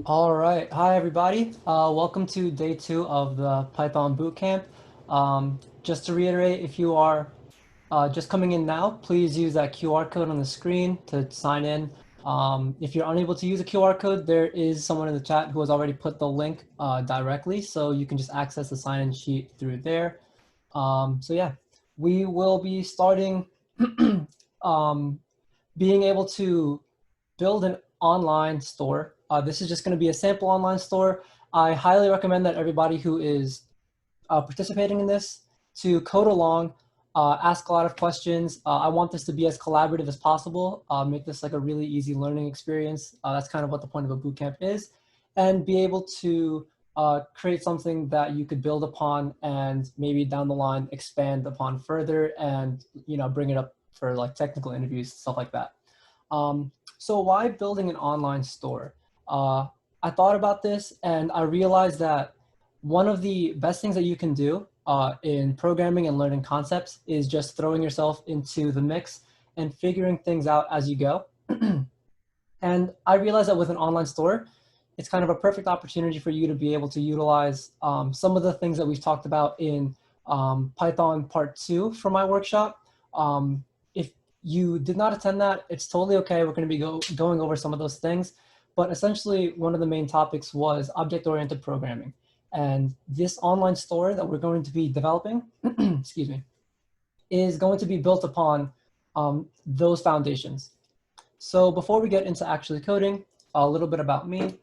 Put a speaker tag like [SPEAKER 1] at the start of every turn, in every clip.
[SPEAKER 1] All right. Hi, everybody. Welcome to day 2 of the Python Bootcamp. Just to reiterate, if you are just coming in now, please use that QR code on the screen to sign in. If you're unable to use a QR code, there is someone in the chat who has already put the link directly, so you can just access the sign-in sheet through there. So yeah, we will be starting being able to build an online store. This is just going to be a sample online store. I highly recommend that everybody who is participating in this to code along, ask a lot of questions. I want this to be as collaborative as possible, make this like a really easy learning experience. That's kind of what the point of a bootcamp is, and be able to create something that you could build upon and maybe down the line expand upon further and bring it up for like technical interviews, stuff like that. So why building an online store? I thought about this and I realized that one of the best things that you can do in programming and learning concepts is just throwing yourself into the mix and figuring things out as you go. And I realized that with an online store, it's kind of a perfect opportunity for you to be able to utilize some of the things that we've talked about in Python Part 2 for my workshop. If you did not attend that, it's totally okay. We're going to be going over some of those things. But essentially, one of the main topics was object-oriented programming. And this online store that we're going to be developing, excuse me, is going to be built upon those foundations. So before we get into actually coding, a little bit about me.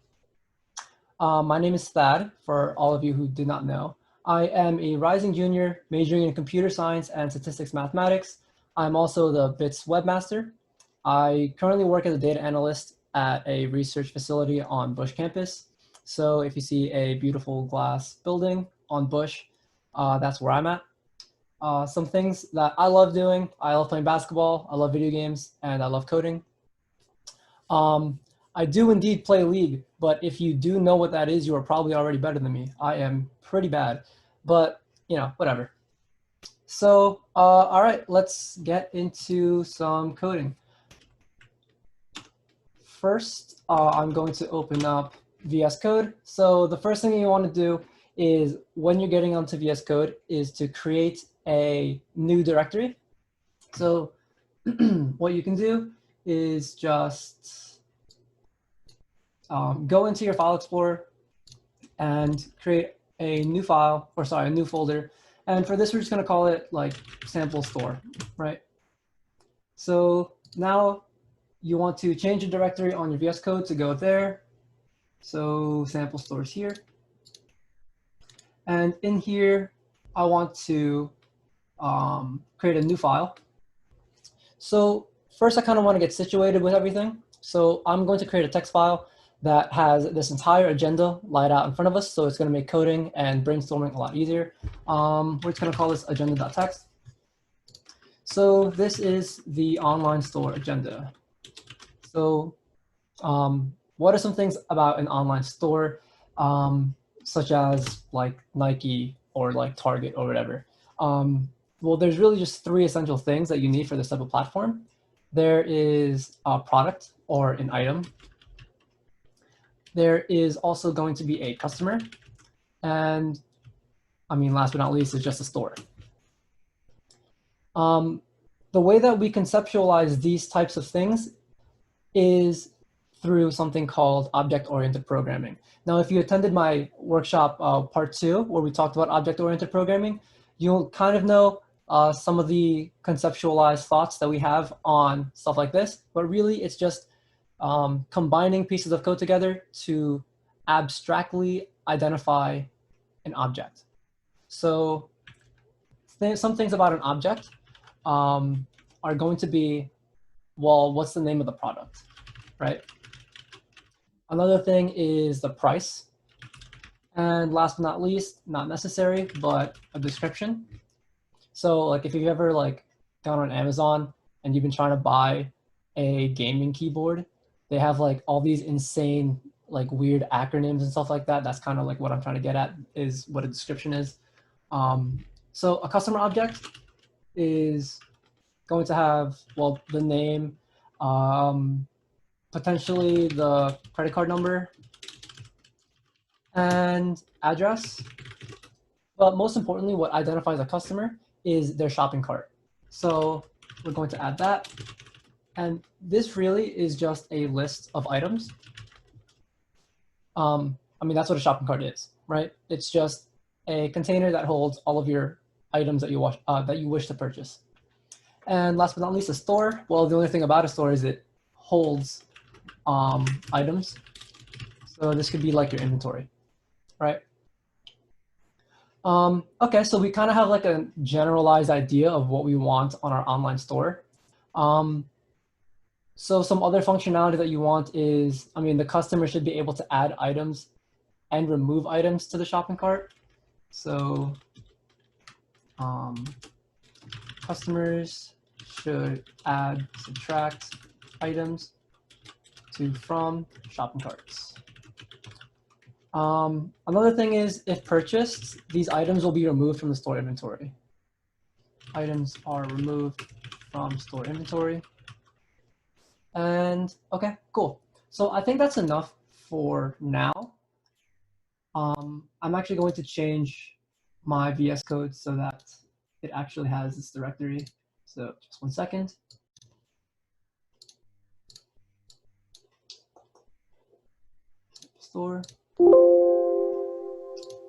[SPEAKER 1] My name is Thad, for all of you who do not know. I am a rising junior majoring in computer science and statistics mathematics. I'm also the BITS webmaster. I currently work as a data analyst at a research facility on Bush campus. So if you see a beautiful glass building on Bush, that's where I'm at. Some things that I love doing: I love playing basketball, I love video games, and I love coding. I do indeed play League, but if you do know what that is, you are probably already better than me. I am pretty bad, but whatever. So, all right, let's get into some coding. First, I'm going to open up VS Code. So the first thing you want to do is, when you're getting onto VS Code, is to create a new directory. So what you can do is just go into your file explorer and create a new file, or sorry, a new folder. And for this, we're just going to call it like sample store, right? So now you want to change the directory on your VS Code to go there. So sample stores here. And in here, I want to create a new file. So first, I kind of want to get situated with everything. So I'm going to create a text file that has this entire agenda laid out in front of us. So it's going to make coding and brainstorming a lot easier. We're just going to call this agenda.txt. So this is the online store agenda. So what are some things about an online store, such as like Nike or like Target or whatever? Well, there's really just 3 essential things that you need for this type of platform. There is a product or an item. There is also going to be a customer. And I mean, last but not least, is just a store. The way that we conceptualize these types of things is through something called object-oriented programming. Now, if you attended my workshop part 2, where we talked about object-oriented programming, you'll kind of know some of the conceptualized thoughts that we have on stuff like this, but really it's just combining pieces of code together to abstractly identify an object. So some things about an object are going to be, well, what's the name of the product, right? Another thing is the price. And last but not least, not necessary, but a description. So like if you've ever like gone on Amazon and you've been trying to buy a gaming keyboard, they have like all these insane like weird acronyms and stuff like that. That's kind of like what I'm trying to get at, is what a description is. So a customer object is going to have, well, the name, potentially the credit card number, and address. But most importantly, what identifies a customer is their shopping cart. So we're going to add that. And this really is just a list of items. I mean, that's what a shopping cart is, right? It's just a container that holds all of your items that you wish to purchase. And last but not least, a store. Well, the only thing about a store is it holds items. So this could be like your inventory, right? Okay, so we kind of have like a generalized idea of what we want on our online store. So some other functionality that you want is, I mean, the customer should be able to add items and remove items to the shopping cart. So customers should add, subtract items to from shopping carts. Another thing is, if purchased, these items will be removed from the store inventory. Items are removed from store inventory. And okay, cool. So I think that's enough for now. I'm actually going to change my VS Code so that it actually has this directory. So just 1 second. Store.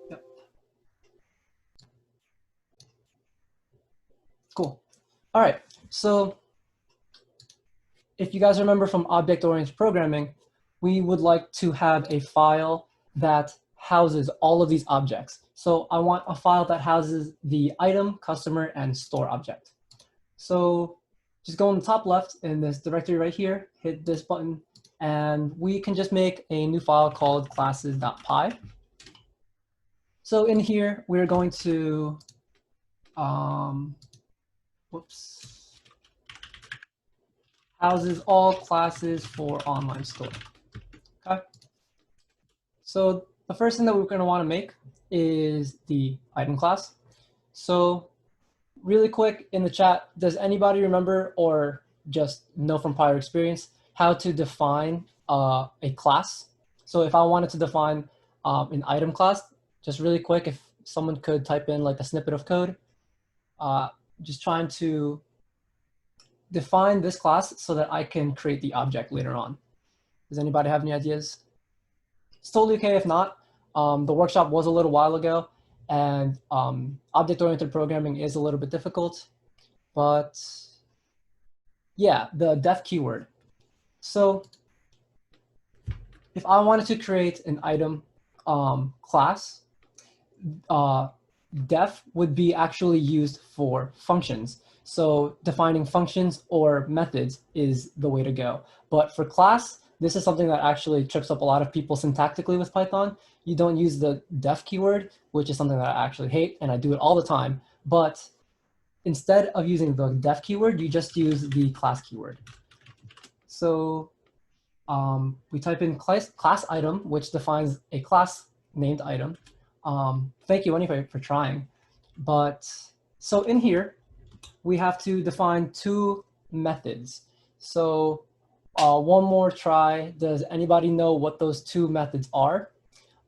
[SPEAKER 1] Yep. Cool. All right. So if you guys remember from object-oriented programming, we would like to have a file that houses all of these objects. So I want a file that houses the item, customer, and store object. So just go in the top left in this directory right here, hit this button, and we can just make a new file called classes.py. So in here, we're going to, houses all classes for online store. Okay. So the first thing that we're going to want to make is the item class. So really quick in the chat, does anybody remember or just know from prior experience how to define a class? So if I wanted to define an item class, just really quick, if someone could type in like a snippet of code, just trying to define this class so that I can create the object later on. Does anybody have any ideas? It's totally okay if not. The workshop was a little while ago, and object-oriented programming is a little bit difficult, but yeah, the def keyword. So if I wanted to create an item class, def would be actually used for functions. So defining functions or methods is the way to go. But for class, this is something that actually trips up a lot of people syntactically with Python. You don't use the def keyword, which is something that I actually hate, and I do it all the time. But instead of using the def keyword, you just use the class keyword. So we type in class item, which defines a class named item. Thank you anyway for trying. But so in here, we have to define two methods. So one more try. Does anybody know what those two methods are?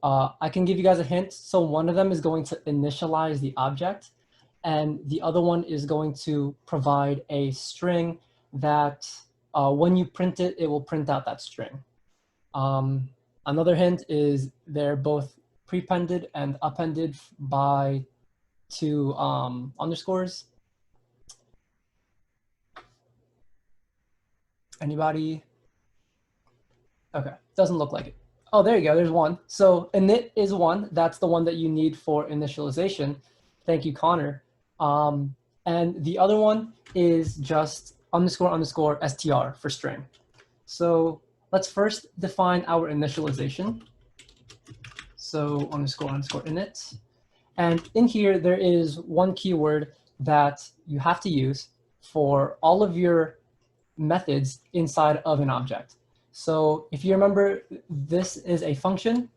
[SPEAKER 1] I can give you guys a hint. So one of them is going to initialize the object, and the other one is going to provide a string that when you print it, it will print out that string. Another hint is they're both prepended and appended by two underscores. Anybody? Okay, doesn't look like it. Oh, there you go, there's one. So init is one, that's the one that you need for initialization. Thank you, Connor. And the other one is just underscore str for string. So let's first define our initialization. So underscore init. And in here, there is one keyword that you have to use for all of your methods inside of an object. So if you remember, this is a function,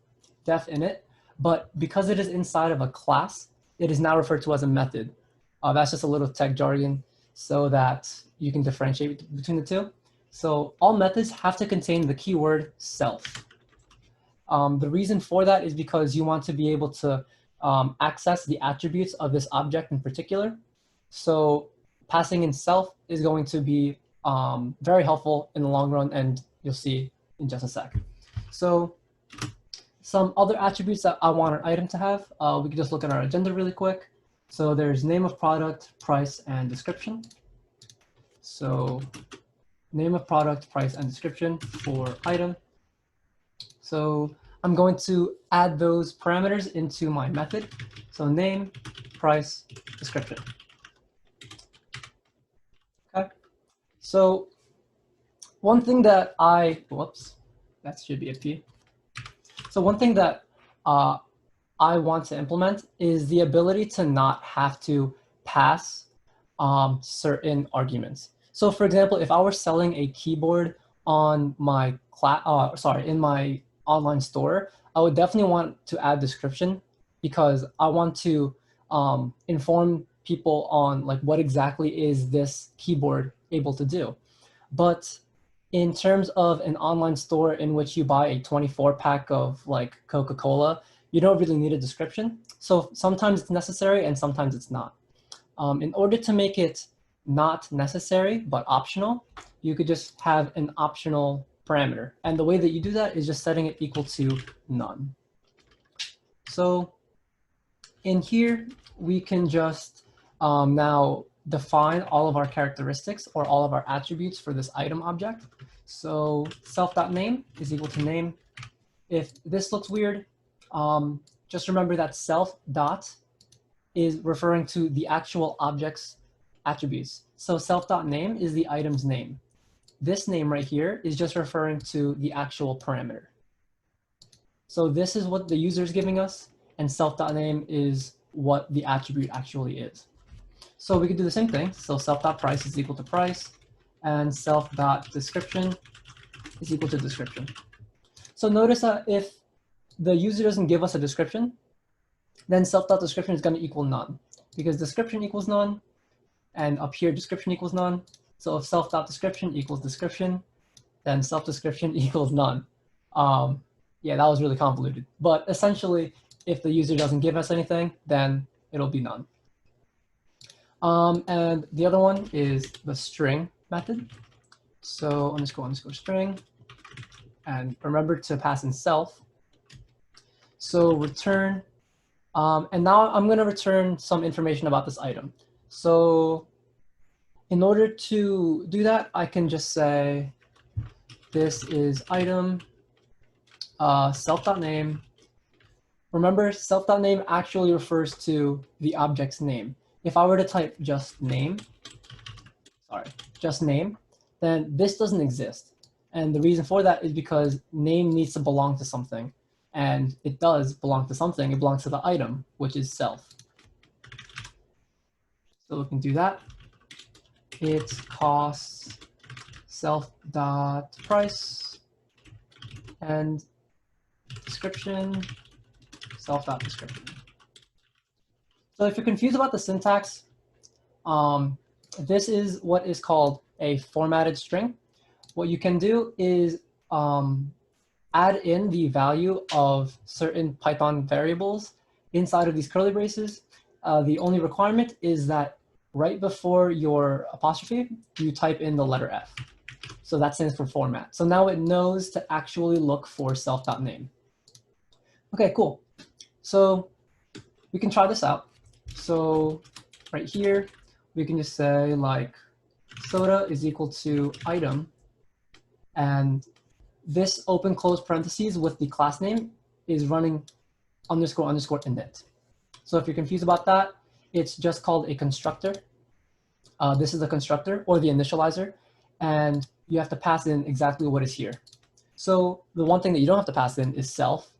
[SPEAKER 1] def init, but because it is inside of a class, it is now referred to as a method. That's just a little tech jargon so that you can differentiate between the two. So all methods have to contain the keyword self. The reason for that is because you want to be able to access the attributes of this object in particular. So passing in self is going to be very helpful in the long run, and you'll see in just a sec. So some other attributes that I want our item to have, we can just look at our agenda really quick. So there's name of product, price, and description. So name of product, price, and description for item. So I'm going to add those parameters into my method. So name, price, description. Okay. So one thing that whoops, that should be a P. So one thing that I want to implement is the ability to not have to pass certain arguments. So for example, if I were selling a keyboard on my in my online store, I would definitely want to add description because I want to inform people on like what exactly is this keyboard able to do. But in terms of an online store in which you buy a 24 pack of like Coca-Cola, you don't really need a description. So sometimes it's necessary and sometimes it's not. In order to make it not necessary but optional, you could just have an optional parameter. And the way that you do that is just setting it equal to none. So in here, we can just now define all of our characteristics or all of our attributes for this item object. So self.name is equal to name. If this looks weird, just remember that self dot is referring to the actual object's attributes. So self.name is the item's name. This name right here is just referring to the actual parameter. So this is what the user is giving us, and self.name is what the attribute actually is. So we could do the same thing. So self.price is equal to price, and self.description is equal to description. So notice that if the user doesn't give us a description, then self.description is going to equal none, because description equals none, and up here description equals none. So if self.description equals description, then self-description equals none. Yeah, that was really convoluted. But essentially, if the user doesn't give us anything, then it'll be none. And the other one is the string method. So underscore string. And remember to pass in self. So return. And now I'm going to return some information about this item. So in order to do that, I can just say this is item self.name. Remember, self.name actually refers to the object's name. If I were to type just name, then this doesn't exist. And the reason for that is because name needs to belong to something. And it does belong to something. It belongs to the item, which is self. So we can do that. It costs self.price and description self.description. So if you're confused about the syntax, this is what is called a formatted string. What you can do is add in the value of certain Python variables inside of these curly braces. The only requirement is that right before your apostrophe, you type in the letter F. So that stands for format. So now it knows to actually look for self.name. Okay, cool. So we can try this out. So right here, we can just say like soda is equal to item. And this open close parentheses with the class name is running underscore init. So if you're confused about that, it's just called a constructor. This is the constructor or the initializer, and you have to pass in exactly what is here. So the one thing that you don't have to pass in is self.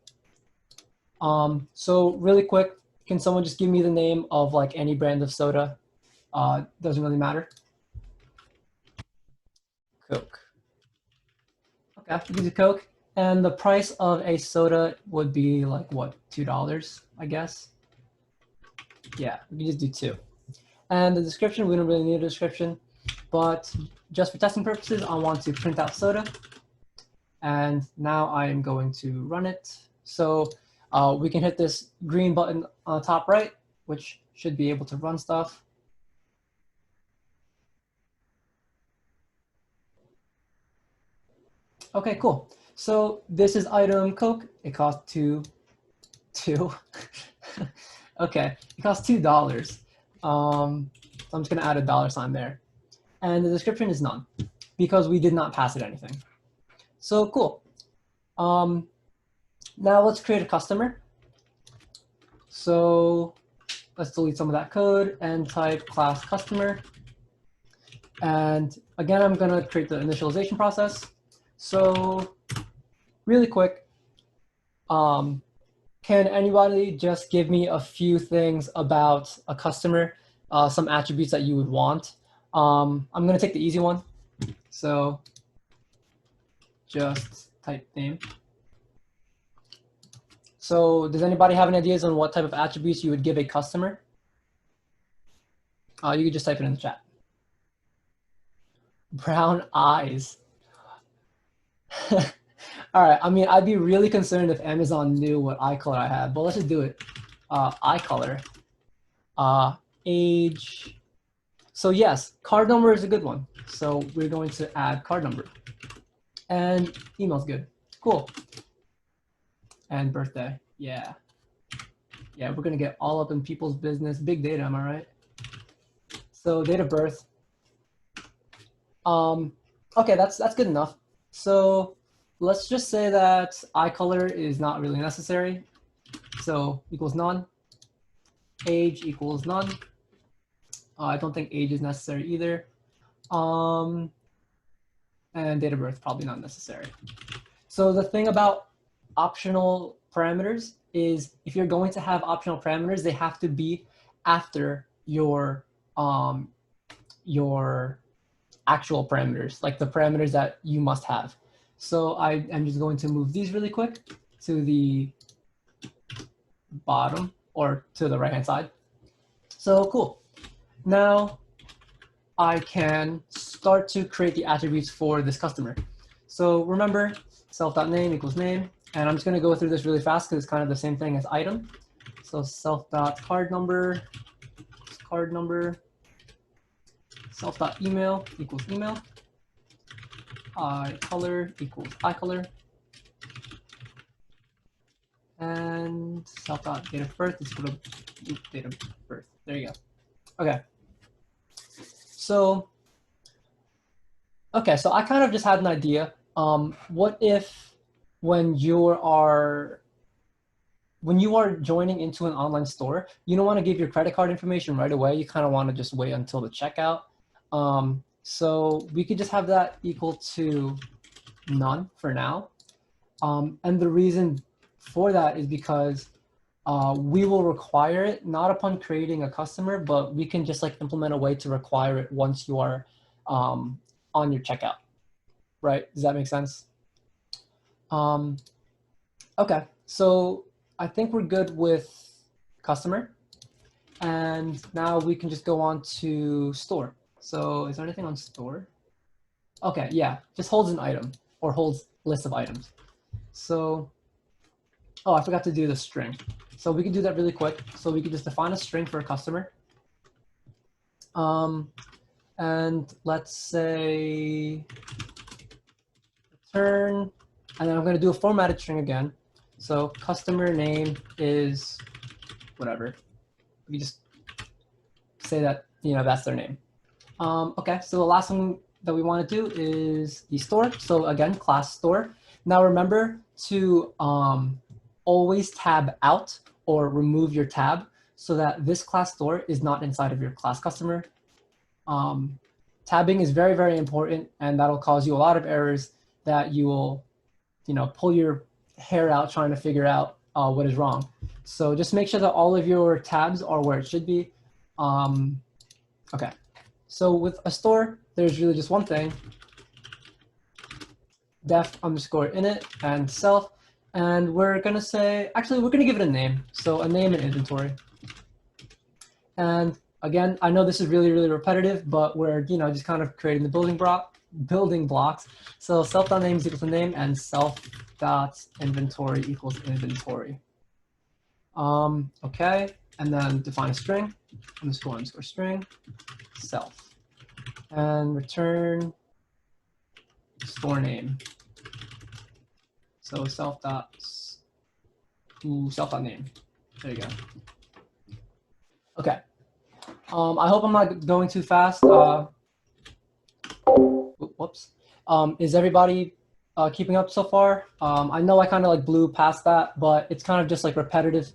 [SPEAKER 1] So really quick, can someone just give me the name of like any brand of soda? Doesn't really matter. Coke. Okay, we do Coke. And the price of a soda would be like what, $2, I guess? Yeah, we can just do 2. And the description, we don't really need a description, but just for testing purposes, I want to print out soda. And now I am going to run it. So we can hit this green button on the top right, which should be able to run stuff. Okay, cool. So this is item Coke. It costs two. Okay, it costs $2. So I'm just gonna add a $sign there. And the description is none because we did not pass it anything. So cool. Now let's create a customer. So let's delete some of that code and type class customer. And again, I'm gonna create the initialization process. So really quick, can anybody just give me a few things about a customer, some attributes that you would want? I'm gonna take the easy one. So just type name. So does anybody have any ideas on what type of attributes you would give a customer? You could just type it in the chat. Brown eyes. All right, I mean, I'd be really concerned if Amazon knew what eye color I had, but let's just do it. Eye color, age. So yes, card number is a good one. So we're going to add card number. And email's good. Cool. And birthday. Yeah. Yeah, we're gonna get all up in people's business. Big data, am I right? So date of birth. Okay, that's good enough. So let's just say that eye color is not really necessary. So equals none. Age equals none. I don't think age is necessary either. And date of birth, probably not necessary. So the thing about optional parameters is if you're going to have optional parameters, they have to be after your actual parameters, like the parameters that you must have. So I'm just going to move these really quick to the bottom or to the right-hand side. So cool. Now I can start to create the attributes for this customer. So remember, self.name equals name. And I'm just going to go through this really fast because it's kind of the same thing as item. So self.card number, self.email equals email, eye color equals eye color, and self.date of birth is equal to date of birth. There you go. Okay. So I kind of just had an idea. What if when you are joining into an online store, you don't want to give your credit card information right away. You kind of want to just wait until the checkout. So we could just have that equal to none for now. And the reason for that is because we will require it not upon creating a customer, but we can just like implement a way to require it once you are on your checkout, right? Does that make sense? Okay, so I think we're good with customer. And now we can just go on to store. So is there anything on store? Okay, yeah, just holds an item or holds list of items. So, oh, I forgot to do the string. So we can do that really quick. So we could just define a string for a customer. And let's say return, and then I'm going to do a formatted string again. So customer name is whatever. We just say that, that's their name. Okay, so the last one that we want to do is the store. So again, class store. Now remember to always tab out or remove your tab so that this class store is not inside of your class customer. Tabbing is very, very important, and that'll cause you a lot of errors that you will, pull your hair out trying to figure out what is wrong. So just make sure that all of your tabs are where it should be. Okay, so with a store, there's really just one thing, def underscore init and self. And we're going to say, actually, we're going to give it a name. So a name and inventory. And again, I know this is really, really repetitive, but we're, just kind of creating the building blocks. So self.name is equal to name and self.inventory equals inventory. Okay, and then define a string, underscore string, self, and return store name. So self.name. There you go. Okay. I hope I'm not going too fast. Whoops. Is everybody keeping up so far? I know I kind of like blew past that, but it's kind of just like repetitive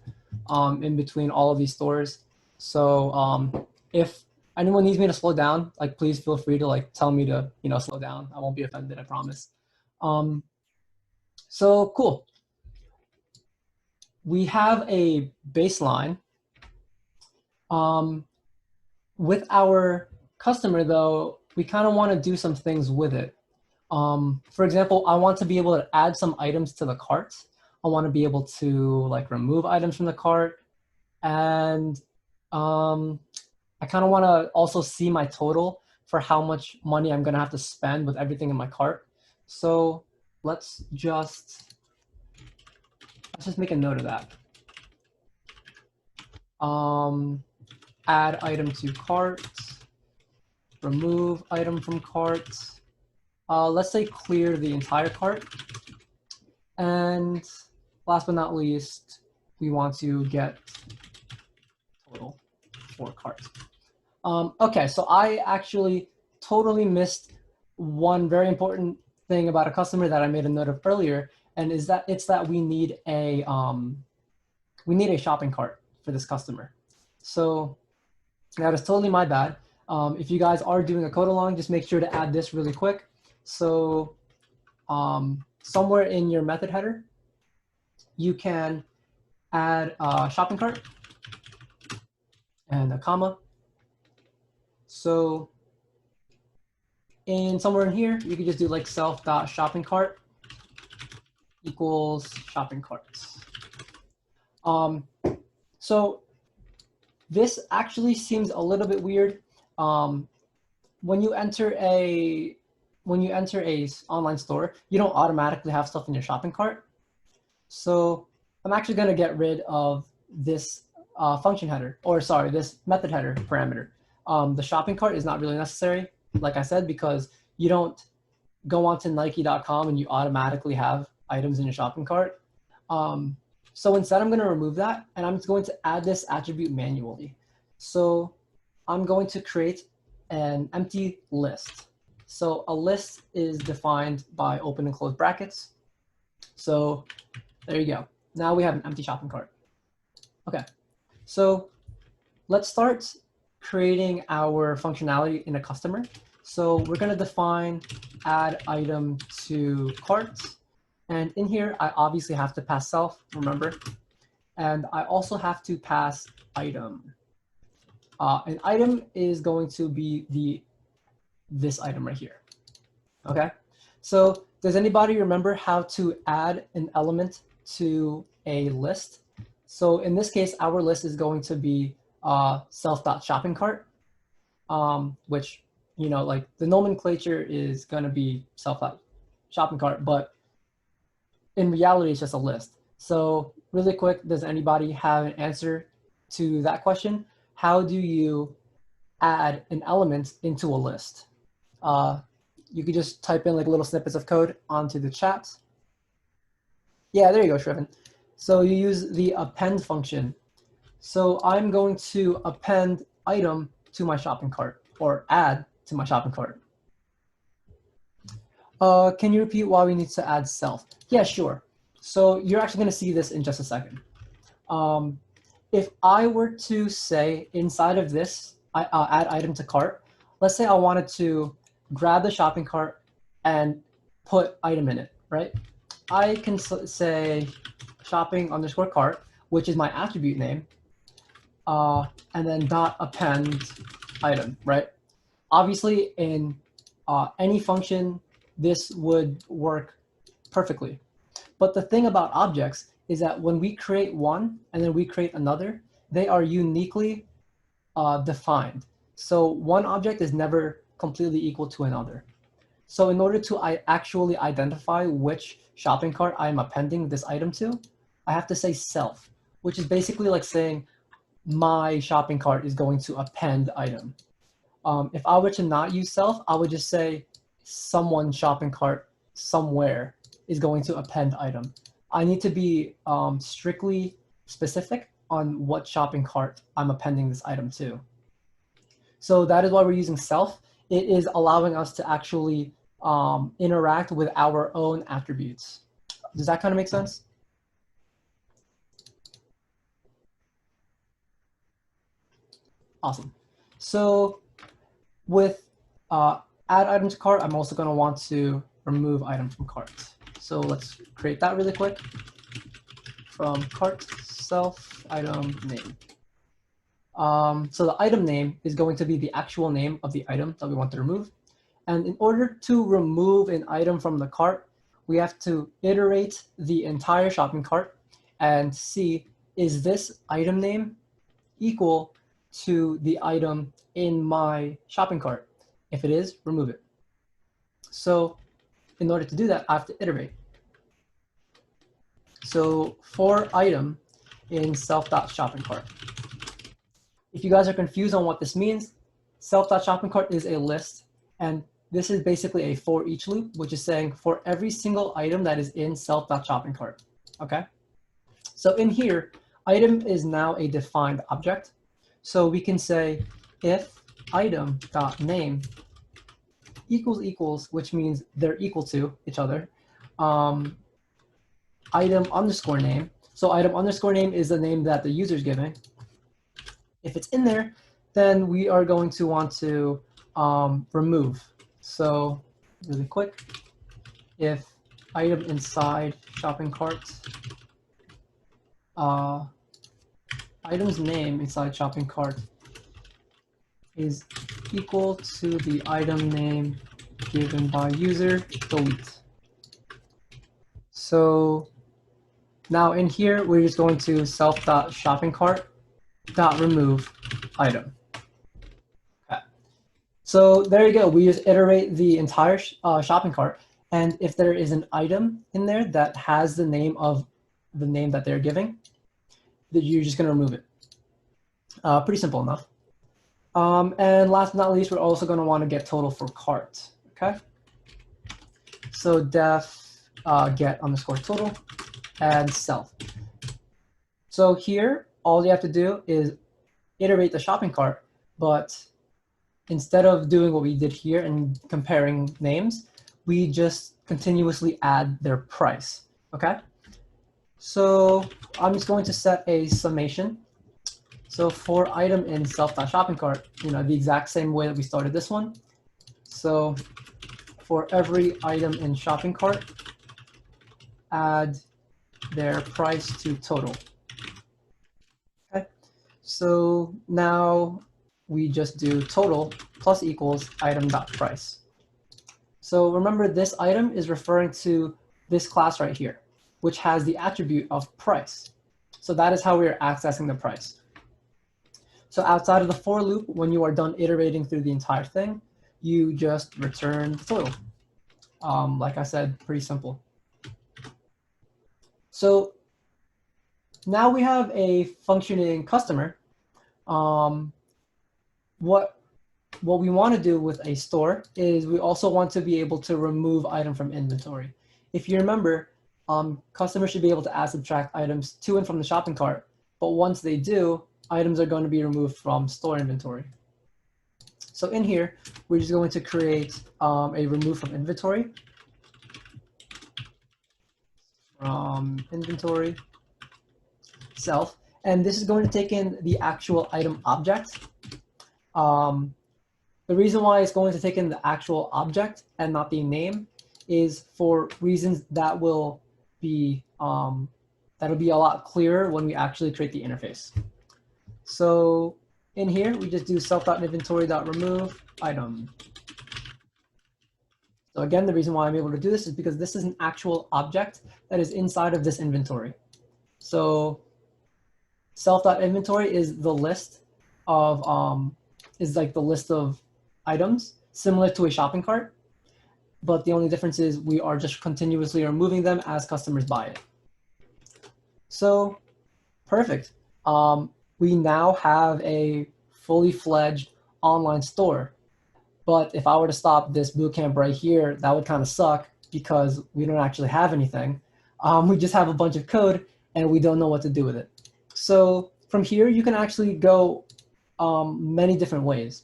[SPEAKER 1] in between all of these stores. So if anyone needs me to slow down, like please feel free to like tell me to, you know, slow down. I won't be offended, I promise. So cool. We have a baseline. With our customer though, we kind of want to do some things with it. For example, I want to be able to add some items to the cart. I want to be able to like remove items from the cart. And I kind of want to also see my total for how much money I'm going to have to spend with everything in my cart. So let's just make a note of that. Add item to cart, remove item from cart. Let's say clear the entire cart. And last but not least, we want to get total for cart. Okay, so I actually totally missed one very important thing about a customer that I made a note of earlier, and is that it's that we need a shopping cart for this customer. So that is totally my bad. If you guys are doing a code along, just make sure to add this really quick. So somewhere in your method header, you can add a shopping cart and a comma. So somewhere in here, you could just do like self.shopping cart equals shopping carts. So this actually seems a little bit weird. When you enter a online store, you don't automatically have stuff in your shopping cart. So I'm actually going to get rid of this function header, or sorry, this method header parameter. The shopping cart is not really necessary, like I said, because you don't go onto Nike.com and you automatically have items in your shopping cart. So instead, I'm going to remove that, and I'm going to add this attribute manually. So I'm going to create an empty list. So a list is defined by open and close brackets. So there you go. Now we have an empty shopping cart. Okay, so let's start creating our functionality in a customer. So we're going to define add item to cart. And in here, I obviously have to pass self, remember. And I also have to pass item. An item is going to be this item right here. Okay, so does anybody remember how to add an element to a list? So in this case, our list is going to be self.shopping cart, which, you know, like the nomenclature is going to be self.shopping cart, but in reality, it's just a list. So really quick, does anybody have an answer to that question? How do you add an element into a list? You could just type in like little snippets of code onto the chat. Yeah, there you go, Shriven. So you use the append function. So I'm going to append item to my shopping cart, or add to my shopping cart. Can you repeat why we need to add self? Yeah, sure. So you're actually going to see this in just a second. If I were to say inside of this, add item to cart, let's say I wanted to grab the shopping cart and put item in it, right? I can say shopping underscore cart, which is my attribute name, and then dot append item, right? Obviously, in any function, this would work perfectly. But the thing about objects is that when we create one and then we create another, they are uniquely defined. So one object is never completely equal to another. So in order to actually identify which shopping cart I'm appending this item to, I have to say self, which is basically like saying my shopping cart is going to append item. If I were to not use self, I would just say someone's shopping cart somewhere is going to append item. I need to be strictly specific on what shopping cart I'm appending this item to. So that is why we're using self. It is allowing us to actually interact with our own attributes. Does that kind of make sense? Awesome. So with add item to cart, I'm also going to want to remove item from cart. So let's create that really quick. From cart self item name. So the item name is going to be the actual name of the item that we want to remove. And in order to remove an item from the cart, we have to iterate the entire shopping cart and see, is this item name equal to the item in my shopping cart? If it is, remove it. So in order to do that, I have to iterate. So for item in self.shoppingcart. If you guys are confused on what this means, self.shoppingcart is a list, and this is basically a for each loop, which is saying for every single item that is in self.shoppingcart. Okay? So in here, item is now a defined object. So we can say if item.name equals, which means they're equal to each other, item underscore name. So item underscore name is the name that the user is giving. If it's in there, then we are going to want to remove. So really quick, if item inside shopping cart, item's name inside shopping cart is equal to the item name given by user, delete. So now in here, we're just going to self.shoppingcart.remove item. Okay. So there you go. We just iterate the entire shopping cart. And if there is an item in there that has the name of the name that they're giving, that you're just going to remove it. Pretty simple enough. And last but not least, we're also going to want to get total for cart. Okay. So def get underscore total. Add self. So here, all you have to do is iterate the shopping cart, but instead of doing what we did here and comparing names, we just continuously add their price, okay? So I'm just going to set a summation. So for item in self.shoppingcart, the exact same way that we started this one. So for every item in shopping cart, add their price to total. Okay, so now we just do total plus equals item.price. So remember, this item is referring to this class right here, which has the attribute of price. So that is how we are accessing the price. So outside of the for loop, when you are done iterating through the entire thing, you just return the total. Like I said, pretty simple. So now we have a functioning customer. What we want to do with a store is we also want to be able to remove item from inventory. If you remember, customers should be able to add subtract items to and from the shopping cart, but once they do, items are going to be removed from store inventory. So in here, we're just going to create a remove from inventory. From inventory self, and this is going to take in the actual item object. The reason why it's going to take in the actual object and not the name is for reasons that will be that'll be a lot clearer when we actually create the interface. So in here, we just do self.inventory.remove item. So again, the reason why I'm able to do this is because this is an actual object that is inside of this inventory. So self.inventory is the list of is like the list of items similar to a shopping cart. but the only difference is we are just continuously removing them as customers buy it. So perfect. We now have a fully fledged online store. But if I were to stop this bootcamp right here, that would kind of suck because we don't actually have anything. We just have a bunch of code and we don't know what to do with it. So from here, you can actually go many different ways.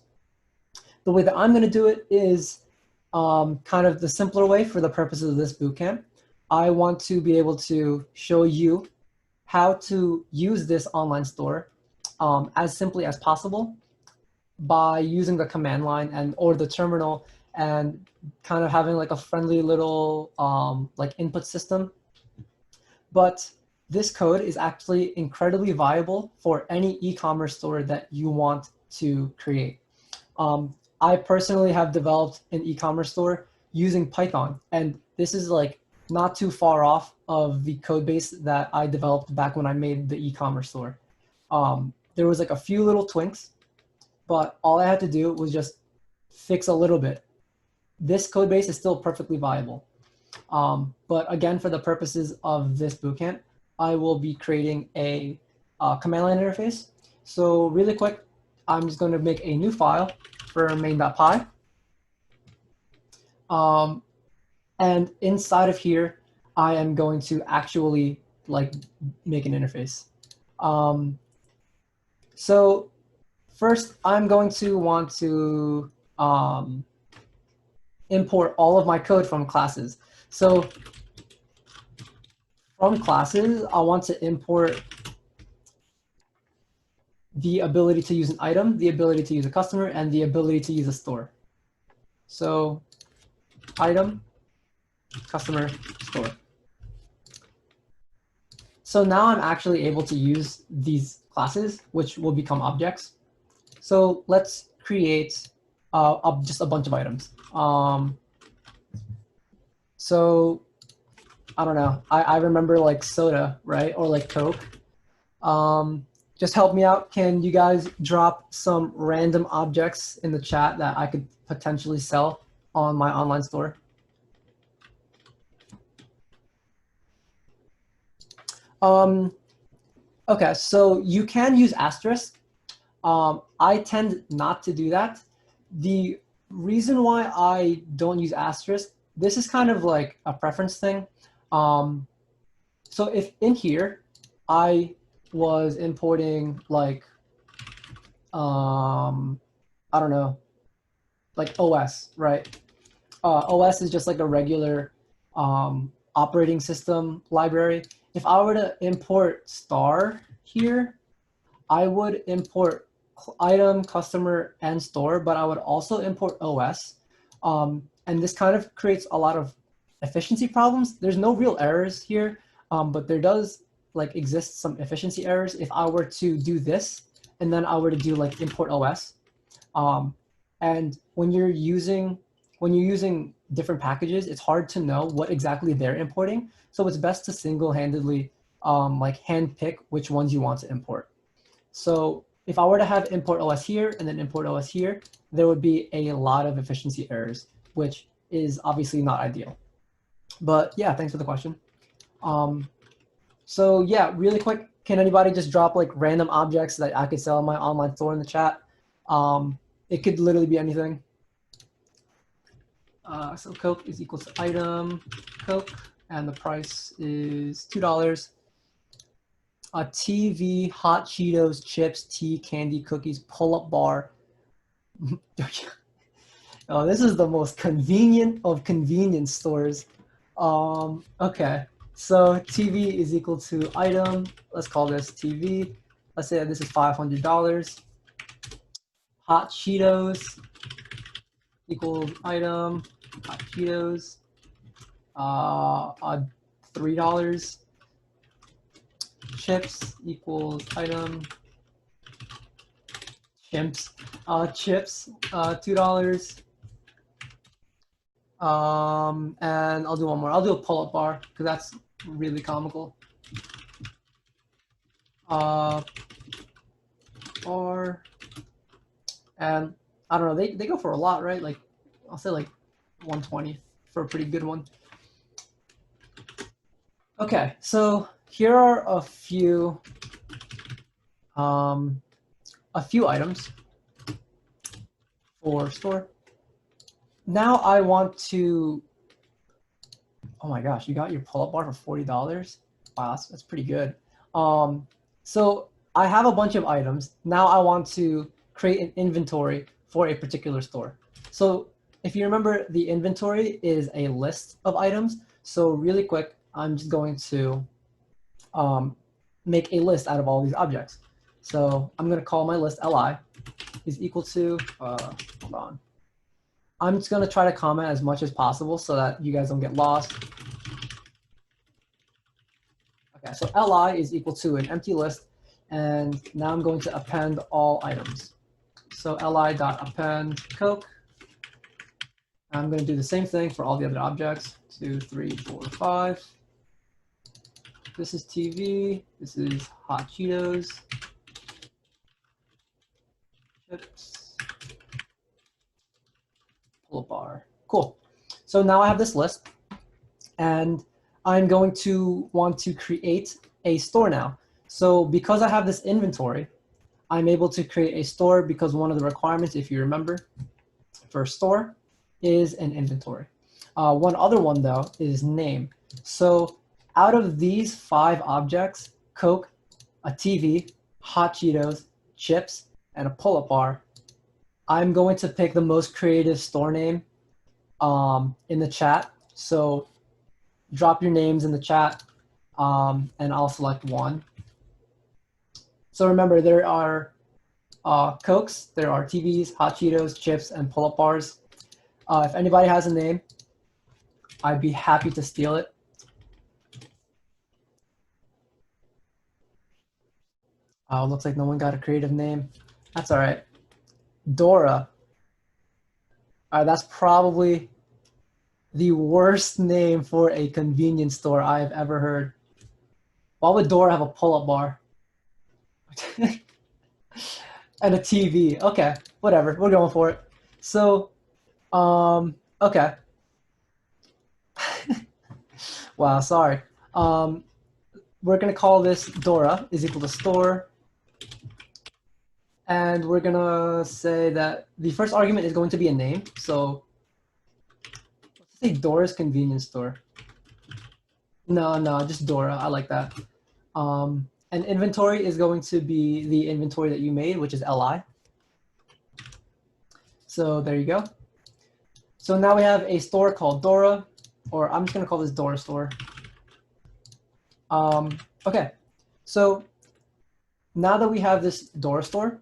[SPEAKER 1] The way that I'm going to do it is kind of the simpler way for the purposes of this bootcamp. I want to be able to show you how to use this online store as simply as possible by using the command line and or the terminal and kind of having like a friendly little like input system. But this code is actually incredibly viable for any e-commerce store that you want to create. I personally have developed an e-commerce store using Python, and this is like not too far off of the code base that I developed back when I made the e-commerce store. There was like a few little twinks, but all I had to do was just fix a little bit. This code base is still perfectly viable. But again, for the purposes of this bootcamp, I will be creating a command line interface. So really quick, I'm just going to make a new file for main.py. And inside of here, I am going to actually like make an interface. So first, I'm going to want to import all of my code from classes. So from classes, I want to import the ability to use an item, the ability to use a customer, and the ability to use a store. So item, customer, store. So now I'm actually able to use these classes, which will become objects. So let's create just a bunch of items. So I don't know. I remember like soda, right? Or like Coke. Just help me out. Can you guys drop some random objects in the chat that I could potentially sell on my online store? Okay, so you can use asterisk. I tend not to do that. The reason why I don't use asterisk, this is kind of like a preference thing. So if in here, I was importing like, I don't know, like OS, right? OS is just like a regular operating system library. If I were to import star here, I would import item, customer, and store, but I would also import OS. And this kind of creates a lot of efficiency problems. There's no real errors here, but there does like exist some efficiency errors if I were to do this and then I were to do like import OS. And when you're using different packages, it's hard to know what exactly they're importing. So it's best to single-handedly like hand pick which ones you want to import. So if I were to have import OS here and then import OS here, there would be a lot of efficiency errors, which is obviously not ideal. But yeah, thanks for the question. So yeah, really quick, can anybody just drop like random objects that I could sell on my online store in the chat? It could literally be anything. So Coke is equal to item Coke, and the price is $2. A TV, hot Cheetos, chips, tea, candy, cookies, pull-up bar. Oh, this is the most convenient of convenience stores. Okay, so TV is equal to item. Let's call this TV. Let's say that this is $500. Hot Cheetos equals item. Hot Cheetos. $3. Chips equals item. Chips. Chips. $2. And I'll do one more. I'll do a pull-up bar because that's really comical. Bar. And I don't know, they go for a lot, right? Like I'll say like 120. for a pretty good one. Okay, so here are a few items for store. Now I want to, oh my gosh, you got your pull-up bar for $40? Wow, that's pretty good. So I have a bunch of items. Now I want to create an inventory for a particular store. So if you remember, the inventory is a list of items. So really quick, I'm just going to make a list out of all these objects. So I'm going to call my list li is equal to, hold on. I'm just going to try to comment as much as possible so that you guys don't get lost. Okay, so li is equal to an empty list, and now I'm going to append all items. So li.append Coke. I'm going to do the same thing for all the other objects. 2, 3, 4, 5. This is TV. This is hot Cheetos. Chips. Pull-up bar. Cool. So now I have this list, and I'm going to want to create a store now. So because I have this inventory, I'm able to create a store because one of the requirements, if you remember, for store is an inventory. One other one, though, is name. So out of these 5 objects, Coke, a TV, hot Cheetos, chips, and a pull-up bar, I'm going to pick the most creative store name in the chat. So drop your names in the chat, and I'll select one. So remember, there are Cokes, there are TVs, hot Cheetos, chips, and pull-up bars. If anybody has a name, I'd be happy to steal it. Looks like no one got a creative name. That's all right. Dora. That's probably the worst name for a convenience store I've ever heard. Why would Dora have a pull-up bar? And a TV. Okay, whatever. We're going for it. So, okay. Wow, sorry. We're going to call this Dora is equal to store. And we're going to say that the first argument is going to be a name. So let's say Dora's convenience store. No, just Dora. I like that. And inventory is going to be the inventory that you made, which is li. So there you go. So now we have a store called Dora, or I'm just going to call this Dora store. Okay, so now that we have this Dora store,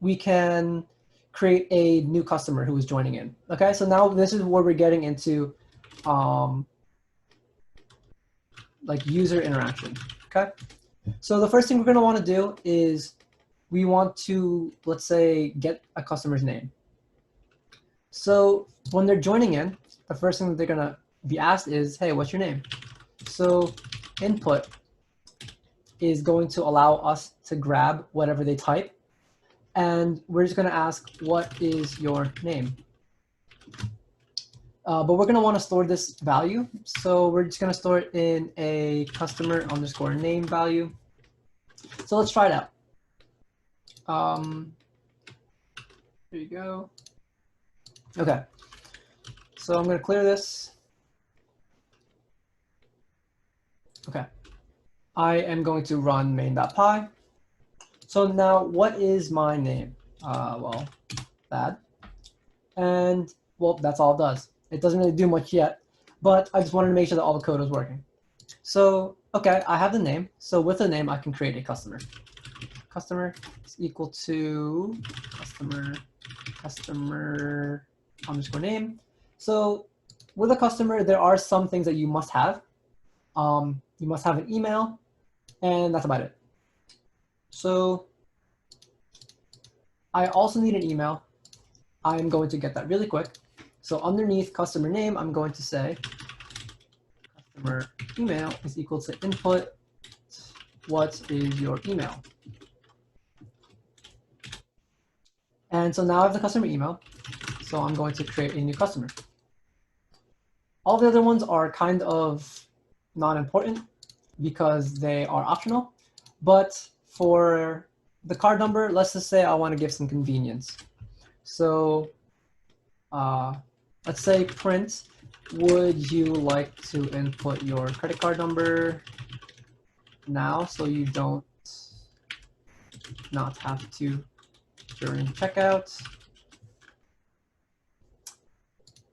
[SPEAKER 1] we can create a new customer who is joining in. Okay, so now this is where we're getting into like user interaction. Okay, so the first thing we're going to want to do is we want to, let's say, get a customer's name. So when they're joining in, the first thing that they're going to be asked is, hey, what's your name? So input is going to allow us to grab whatever they type. And we're just going to ask, what is your name? But we're going to want to store this value. So we're just going to store it in a customer underscore name value. So let's try it out. Here you go. Okay. So I'm going to clear this. Okay. I am going to run main.py. So now what is my name? Well, that. And well, that's all it does. It doesn't really do much yet, but I just wanted to make sure that all the code was working. So, okay, I have the name. So with the name, I can create a customer. Customer is equal to customer underscore name. So with a customer, there are some things that you must have. You must have an email, and that's about it. So I also need an email. I'm going to get that really quick. So underneath customer name, I'm going to say customer email is equal to input. What is your email? And so now I have the customer email. So I'm going to create a new customer. All the other ones are kind of not important because they are optional. But for the card number, let's just say I want to give some convenience. So let's say print, would you like to input your credit card number now so you don't not have to during checkout?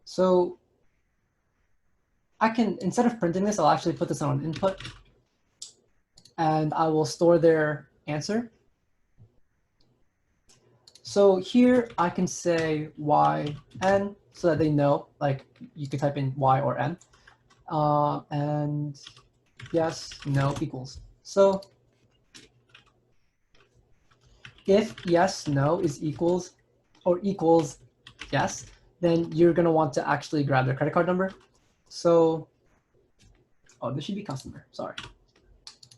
[SPEAKER 1] So I can, instead of printing this, I'll actually put this on input and I will store their answer. So here I can say y, n, so that they know, like you could type in y or n, and yes, no equals. So if yes, no is equals or equals yes, then you're going to want to actually grab their credit card number. So, oh, this should be customer, sorry.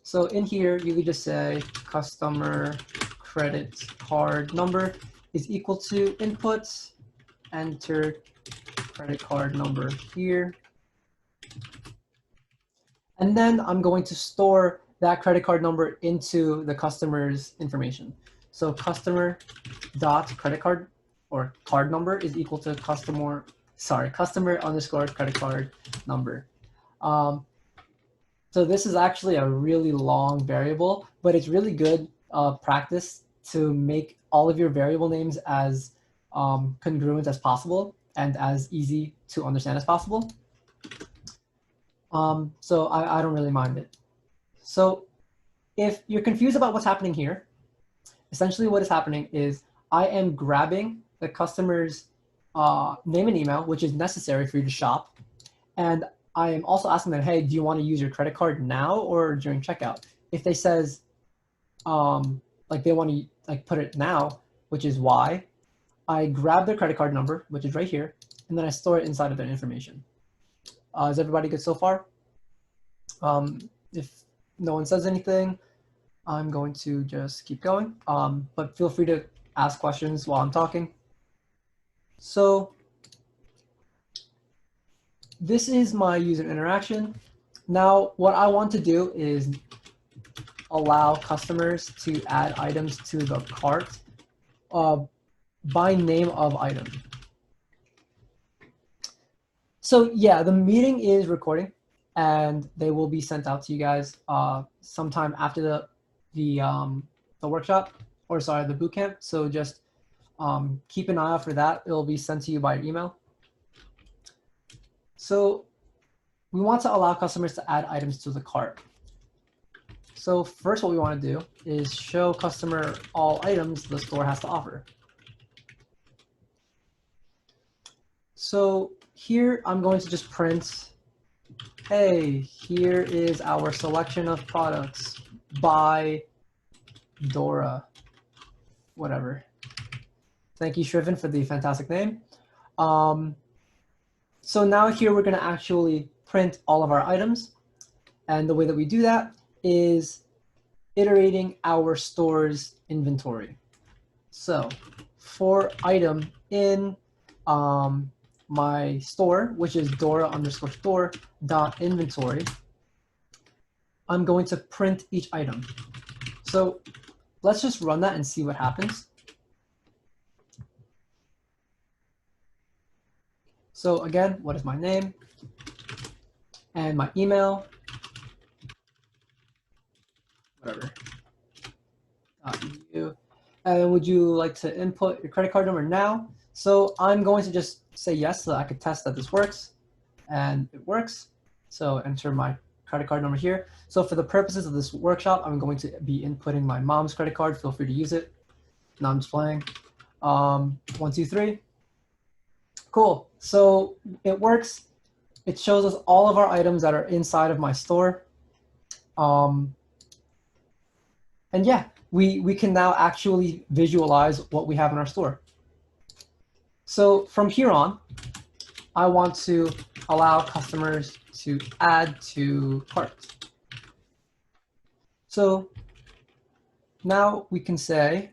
[SPEAKER 1] So in here, you could just say customer credit card number is equal to input, enter credit card number here. And then I'm going to store that credit card number into the customer's information. So customer dot credit card or card number is equal to customer underscore credit card number. So this is actually a really long variable, but it's really good practice to make all of your variable names as congruent as possible and as easy to understand as possible. So I don't really mind it. So if you're confused about what's happening here, essentially what is happening is I am grabbing the customer's name and email, which is necessary for you to shop. And I am also asking them, hey, do you want to use your credit card now or during checkout? If they says, like they want to like put it now, which is Y, I grab their credit card number, which is right here, and then I store it inside of their information. Is everybody good so far? If no one says anything, I'm going to just keep going, but feel free to ask questions while I'm talking. So this is my user interaction. Now, what I want to do is allow customers to add items to the cart by name of item. So yeah, the meeting is recording and they will be sent out to you guys sometime after the workshop, or sorry, the bootcamp. So just keep an eye out for that. It will be sent to you by email. So we want to allow customers to add items to the cart. So first what we want to do is show customer all items the store has to offer. So here I'm going to just print, hey, here is our selection of products by Dora, whatever. Thank you, Shriven, for the fantastic name. So now here we're going to actually print all of our items. And the way that we do that is iterating our store's inventory. So for item in my store, which is Dora underscore store dot inventory, I'm going to print each item. So let's just run that and see what happens. So again, what is my name and my email, whatever. And would you like to input your credit card number now? So I'm going to just say yes so that I could test that this works, and it works. So enter my credit card number here. So for the purposes of this workshop, I'm going to be inputting my mom's credit card. Feel free to use it. Now I'm just playing. 1, 2, 3. Cool. So it works. It shows us all of our items that are inside of my store. And yeah, we can now actually visualize what we have in our store. So from here on, I want to allow customers to add to cart. So now we can say,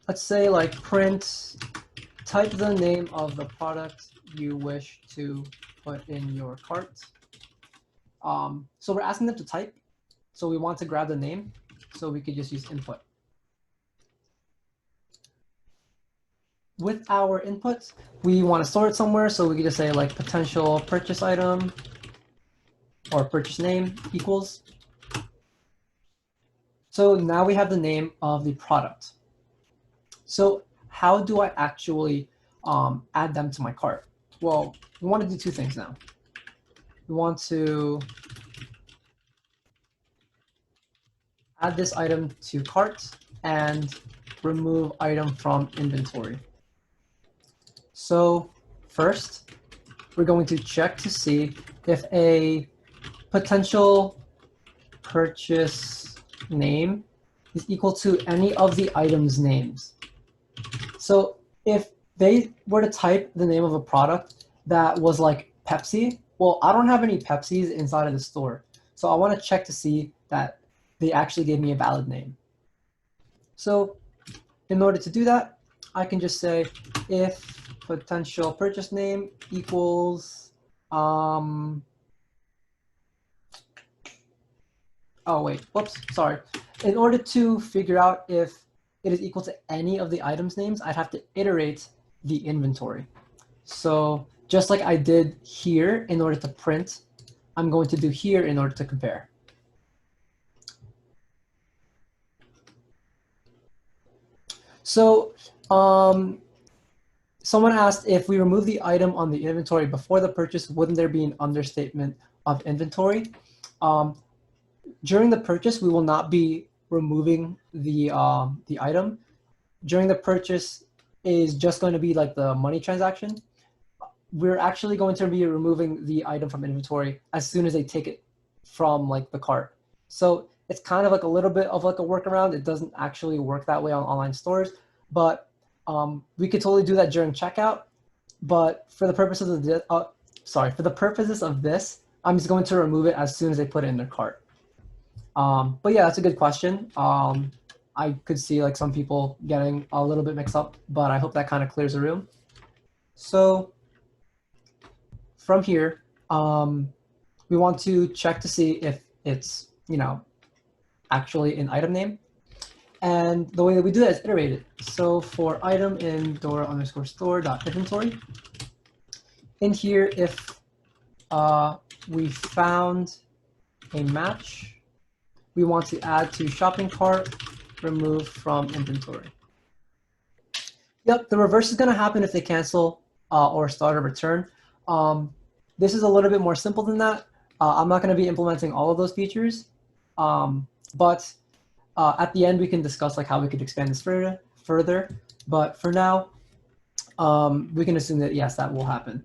[SPEAKER 1] let's say like print type the name of the product you wish to put in your cart. So we're asking them to type. So we want to grab the name. So we could just use input. With our inputs, we want to store it somewhere. So we could just say like potential purchase item or purchase name equals. So now we have the name of the product. So how do I actually add them to my cart? Well, we want to do two things now. We want to add this item to cart and remove item from inventory. So first, we're going to check to see if a potential purchase name is equal to any of the item's names. So if they were to type the name of a product that was like Pepsi, well, I don't have any Pepsis inside of the store. So I want to check to see that they actually gave me a valid name. So in order to do that, I can just say if potential purchase name equals, oh wait, whoops, sorry. In order to figure out if it is equal to any of the items names, I'd have to iterate the inventory. So just like I did here in order to print, I'm going to do here in order to compare. So someone asked if we remove the item on the inventory before the purchase, wouldn't there be an understatement of inventory? During the purchase, we will not be removing the item. During the purchase is just going to be like the money transaction. We're actually going to be removing the item from inventory as soon as they take it from like the cart. So it's kind of like a little bit of like a workaround. It doesn't actually work that way on online stores, but we could totally do that during checkout. But for the purposes of this, for the purposes of this, I'm just going to remove it as soon as they put it in their cart. But yeah, that's a good question. I could see like some people getting a little bit mixed up, but I hope that kind of clears the room. So from here, we want to check to see if it's, actually an item name. And the way that we do that is iterate it. So for item in Dora_store.inventory, in here, if we found a match, we want to add to shopping cart, remove from inventory. Yep, the reverse is going to happen if they cancel or start a return. This is a little bit more simple than that. I'm not going to be implementing all of those features, but at the end we can discuss like how we could expand this further. But for now, we can assume that yes, that will happen.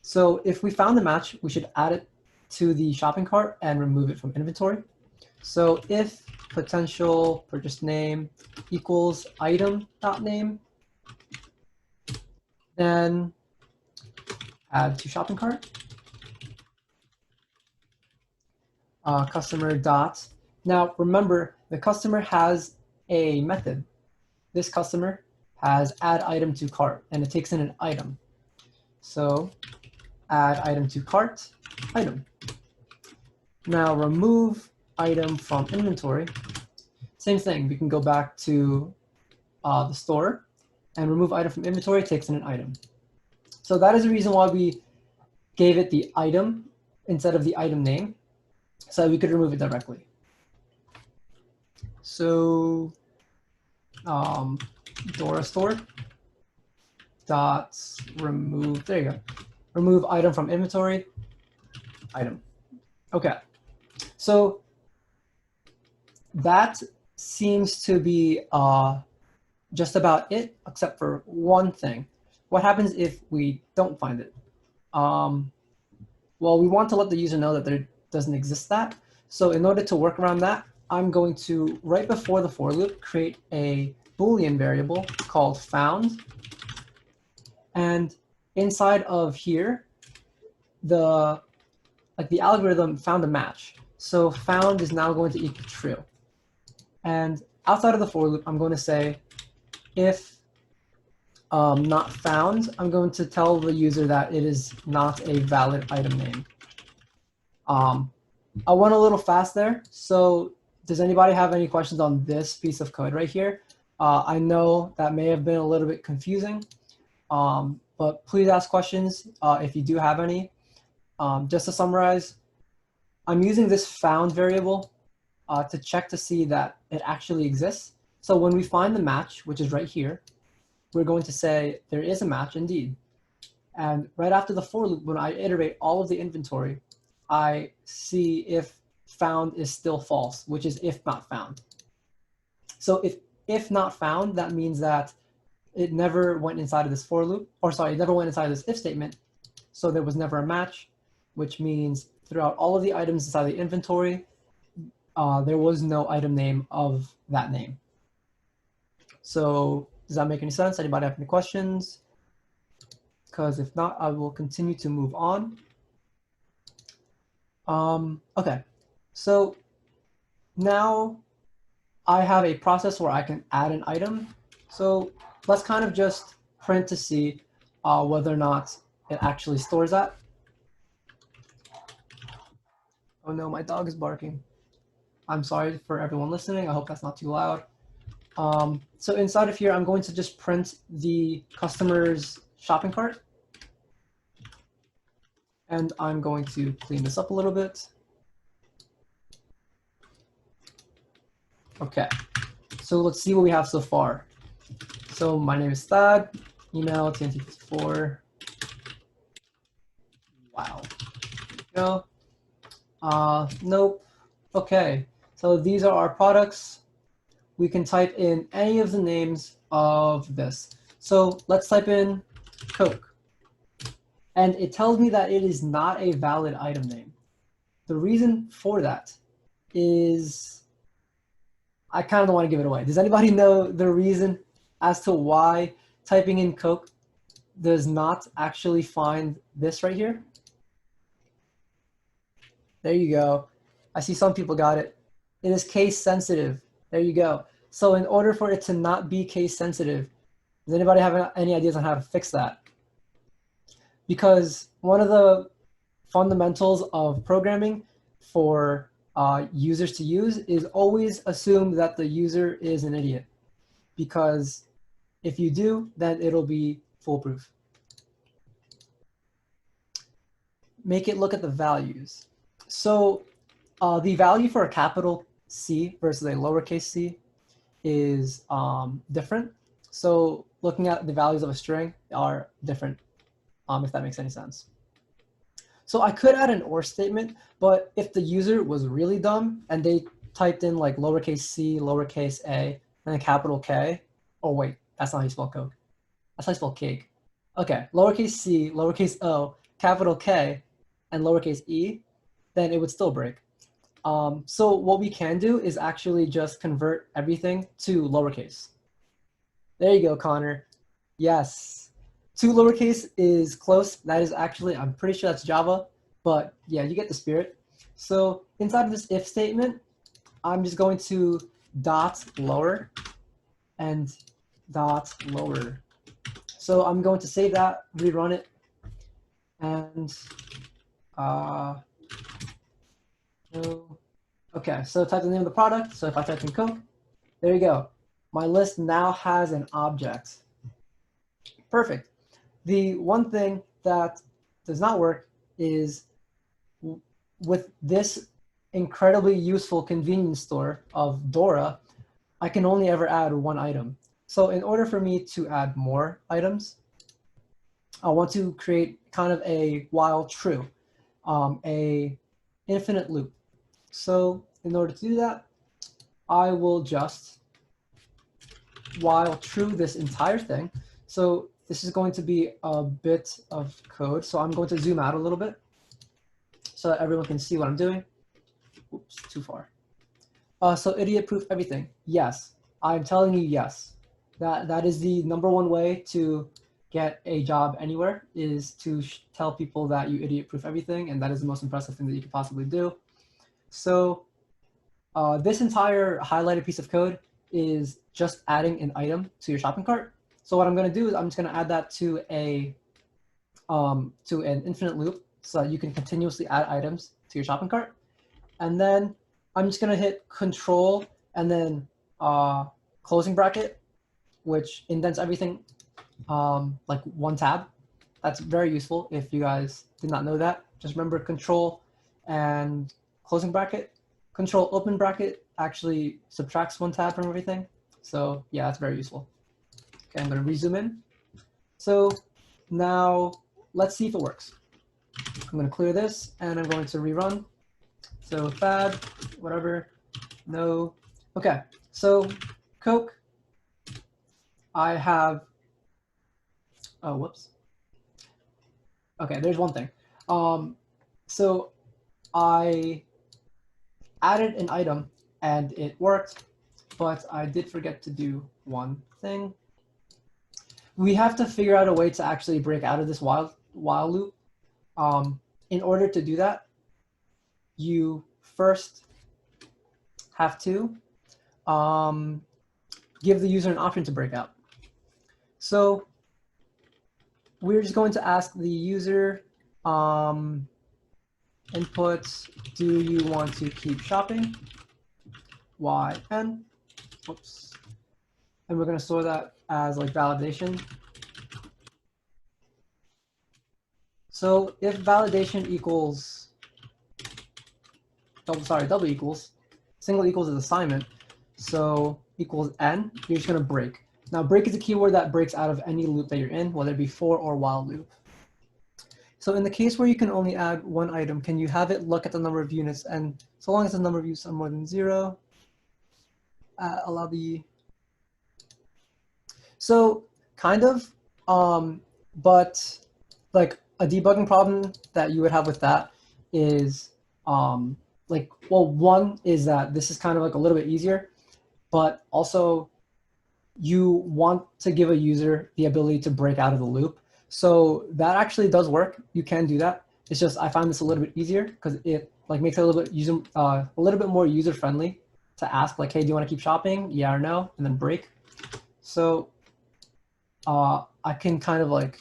[SPEAKER 1] So if we found the match, we should add it to the shopping cart and remove it from inventory. So if potential purchase name equals item.name, then add to shopping cart. Customer dot. Now remember, the customer has a method. This customer has add item to cart, and it takes in an item. So add item to cart, item. Now remove item from inventory. Same thing, we can go back to the store and remove item from inventory, takes in an item. So that is the reason why we gave it the item instead of the item name, so we could remove it directly. So Dora store dot remove, there you go. Remove item from inventory, item. Okay, so that seems to be just about it, except for one thing. What happens if we don't find it? Well, we want to let the user know that there doesn't exist that. So in order to work around that, I'm going to, right before the for loop, create a Boolean variable called found. And inside of here, the algorithm found a match. So found is now going to equal true. And outside of the for loop, I'm going to say if not found, I'm going to tell the user that it is not a valid item name. I went a little fast there. So does anybody have any questions on this piece of code right here? I know that may have been a little bit confusing, but please ask questions if you do have any. Just to summarize, I'm using this found variable to check to see that it actually exists. So when we find the match, which is right here, we're going to say there is a match indeed. And right after the for loop, when I iterate all of the inventory, I see if found is still false, which is if not found. So if not found, that means that it never went inside of this for loop, or sorry, it never went inside of this if statement. So there was never a match, which means throughout all of the items inside the inventory, there was no item name of that name. So does that make any sense? Anybody have any questions? Because if not, I will continue to move on. Okay, so now I have a process where I can add an item. So let's kind of just print to see whether or not it actually stores that. Oh no, my dog is barking. I'm sorry for everyone listening. I hope that's not too loud. So inside of here, I'm going to just print the customer's shopping cart. And I'm going to clean this up a little bit. Okay, so let's see what we have so far. So my name is Thad, email TNT54. Wow. Go. Nope. Okay, so these are our products. We can type in any of the names of this. So let's type in Coke. And it tells me that it is not a valid item name. The reason for that is, I kind of don't want to give it away. Does anybody know the reason as to why typing in Coke does not actually find this right here? There you go. I see some people got it. It is case sensitive. There you go. So in order for it to not be case sensitive, does anybody have any ideas on how to fix that? Because one of the fundamentals of programming for users to use is always assume that the user is an idiot. Because if you do, then it'll be foolproof. Make it look at the values. So the value for a capital C versus a lowercase c is different. So looking at the values of a string are different, if that makes any sense. So I could add an or statement, but if the user was really dumb and they typed in like lowercase c, lowercase a, and a capital K, oh wait, that's not how you spell Coke. That's how you spell cake. Okay, lowercase c, lowercase o, capital K, and lowercase e, then it would still break. So what we can do is actually just convert everything to lowercase. There you go, Connor. Yes. 2 lowercase is close. That is actually, I'm pretty sure that's Java, but yeah, you get the spirit. So inside of this if statement, I'm just going to dot lower and dot lower. So I'm going to save that, rerun it, and okay, so type the name of the product. So if I type in Coke, there you go. My list now has an object. Perfect. The one thing that does not work is with this incredibly useful convenience store of Dora, I can only ever add one item. So in order for me to add more items, I want to create kind of a while true, a infinite loop. So in order to do that, I will just while true this entire thing. So this is going to be a bit of code. So I'm going to zoom out a little bit so that everyone can see what I'm doing. Oops, too far. So idiot proof everything. Yes, I'm telling you yes. That is the #1 way to get a job anywhere, is to tell people that you idiot proof everything, and that is the most impressive thing that you could possibly do. So this entire highlighted piece of code is just adding an item to your shopping cart. So what I'm going to do is I'm just going to add that to an infinite loop so that you can continuously add items to your shopping cart. And then I'm just going to hit Control and then closing bracket, which indents everything like one tab. That's very useful if you guys did not know that. Just remember Control and closing bracket. Control open bracket actually subtracts one tab from everything. So yeah, that's very useful. Okay, I'm going to rezoom in. So now let's see if it works. I'm going to clear this and I'm going to rerun. So fad, whatever, no. Okay, so Coke, I have, oh, whoops. Okay, there's one thing. So I added an item and it worked, but I did forget to do one thing. We have to figure out a way to actually break out of this while loop. In order to do that, you first have to give the user an option to break out. So we're just going to ask the user inputs, do you want to keep shopping? YN, whoops. And we're going to store that as like validation. So if validation equals, double equals, single equals is assignment, so equals n, you're just going to break. Now break is a keyword that breaks out of any loop that you're in, whether it be for or while loop. So in the case where you can only add one item, can you have it look at the number of units? And so long as the number of units are more than 0, allow the. So kind of, but like a debugging problem that you would have with that is like, well, one is that this is kind of like a little bit easier, but also you want to give a user the ability to break out of the loop. So that actually does work. You can do that. It's just I find this a little bit easier because it like makes it a little bit more user friendly to ask like, hey, do you want to keep shopping? Yeah or no, and then break. So I can kind of like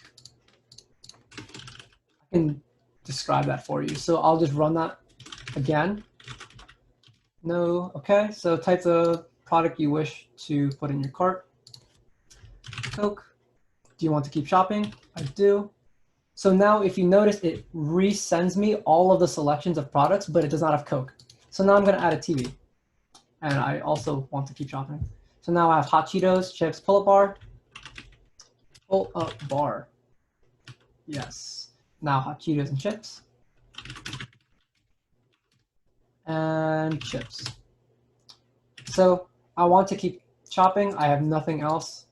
[SPEAKER 1] I can describe that for you. So I'll just run that again. No, okay. So type the product you wish to put in your cart. Coke. Do you want to keep shopping? I do. So now if you notice, it resends me all of the selections of products, but it does not have Coke. So now I'm going to add a TV. And I also want to keep shopping. So now I have hot Cheetos, chips, pull-up bar. Pull-up bar. Yes. Now hot Cheetos and chips. And chips. So I want to keep shopping. I have nothing else.